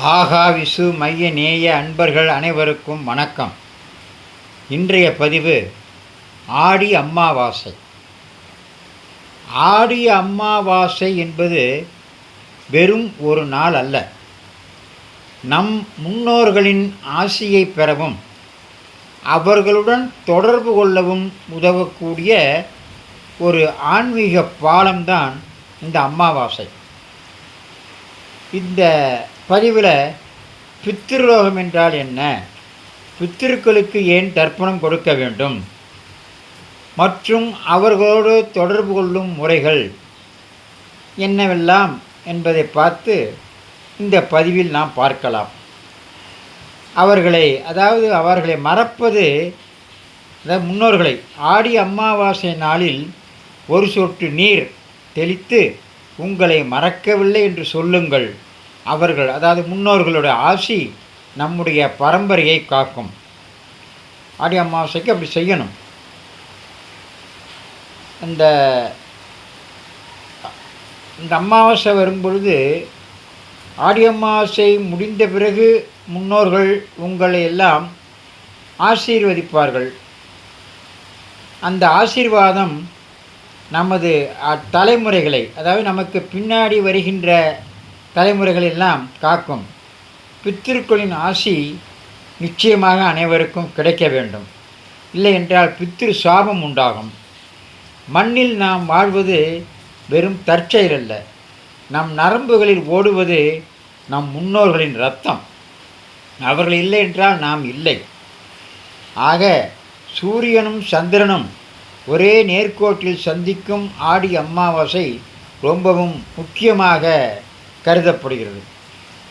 ஆகாவிசு மைய நேய அன்பர்கள் அனைவருக்கும் வணக்கம். இன்றைய பதிவு ஆடி அமாவாசை. ஆடி அமாவாசை என்பது வெறும் ஒரு நாள் அல்ல. நம் முன்னோர்களின் ஆசியை பெறவும் அவர்களுடன் தொடர்பு கொள்ளவும் உதவக்கூடிய ஒரு ஆன்மீக பாலம்தான் இந்த அமாவாசை. இந்த பதிவில் பித்ருலோகம் என்றால் என்ன, பித்திருக்களுக்கு ஏன் தர்ப்பணம் கொடுக்க வேண்டும் மற்றும் அவர்களோடு தொடர்பு கொள்ளும் முறைகள் என்னவெல்லாம் என்பதை பார்த்து இந்த பதிவில் நாம் பார்க்கலாம். அவர்களை மறப்பது, அதாவது முன்னோர்களை ஆடி அமாவாசை நாளில் ஒரு சொட்டு நீர் தெளித்து உங்களை மறக்கவில்லை என்று சொல்லுங்கள். முன்னோர்களுடைய ஆசி நம்முடைய பரம்பரையை காக்கும். ஆடி அமாவாசைக்கு அப்படி செய்யணும். இந்த அமாவாசை வரும்பொழுது, ஆடி அமாவாசை முடிந்த பிறகு முன்னோர்கள் உங்களை எல்லாம் ஆசீர்வதிப்பார்கள். அந்த ஆசீர்வாதம் நமது தலைமுறைகளை, அதாவது நமக்கு பின்னாடி வருகின்ற தலைமுறைகளெல்லாம் காக்கும். பித்திருக்களின் ஆசி நிச்சயமாக அனைவருக்கும் கிடைக்க வேண்டும். இல்லை என்றால் பித்திரு சாபம் உண்டாகும். மண்ணில் நாம் வாழ்வது வெறும் தற்செயல் அல்ல. நம் நரம்புகளில் ஓடுவது நம் முன்னோர்களின் இரத்தம். அவர்கள் இல்லை என்றால் நாம் இல்லை. ஆக சூரியனும் சந்திரனும் ஒரே நேர்கோட்டில் சந்திக்கும் ஆடி அமாவாசை ரொம்பவும் முக்கியமாக கருதப்படுகிறது.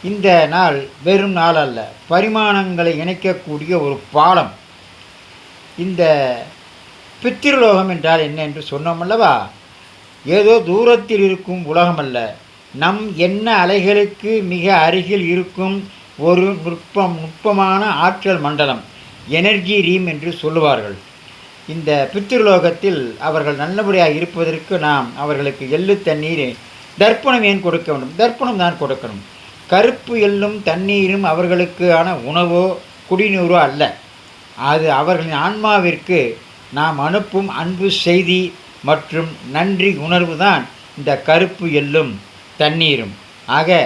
இந்த நாள் வெறும் நாள் அல்ல, பரிமாணங்களை இணைக்கக்கூடிய ஒரு பாலம். இந்த பித்திருலோகம் என்றால் என்ன என்று சொன்னோம் அல்லவா? ஏதோ தூரத்தில் இருக்கும் உலகம் அல்ல, நம் எண்ண அலைகளுக்கு மிக அருகில் இருக்கும் ஒரு நுட்பமான ஆற்றல் மண்டலம், எனர்ஜி ரீம் என்று சொல்லுவார்கள். இந்த பித்திருலோகத்தில் அவர்கள் நல்லபடியாக இருப்பதற்கு நாம் அவர்களுக்கு எள்ளு தண்ணீர் தர்ப்பணம் ஏன் கொடுக்க வேண்டும்? தர்ப்பணம் தான் கொடுக்கணும். கருப்பு எள்ளும் தண்ணீரும் அவர்களுக்கான உணவோ குடிநீரோ அல்ல. அது அவர்களின் ஆன்மாவிற்கு நாம் அனுப்பும் அன்பு செய்தி மற்றும் நன்றி உணர்வு தான் இந்த கருப்பு எள்ளும் தண்ணீரும். ஆக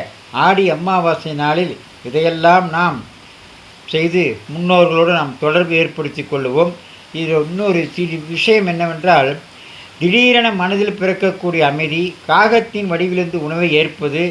ஆடி அமாவாசை நாளில் இதையெல்லாம் நாம் செய்து முன்னோர்களோடு நாம் தொடர்பு ஏற்படுத்தி கொள்வோம். இது இன்னொரு விஷயம் என்னவென்றால், திடீரென மனதில் பிறக்கக்கூடிய அமைதி, காகத்தின் வடிவிலிருந்து உணவை ஏற்பது,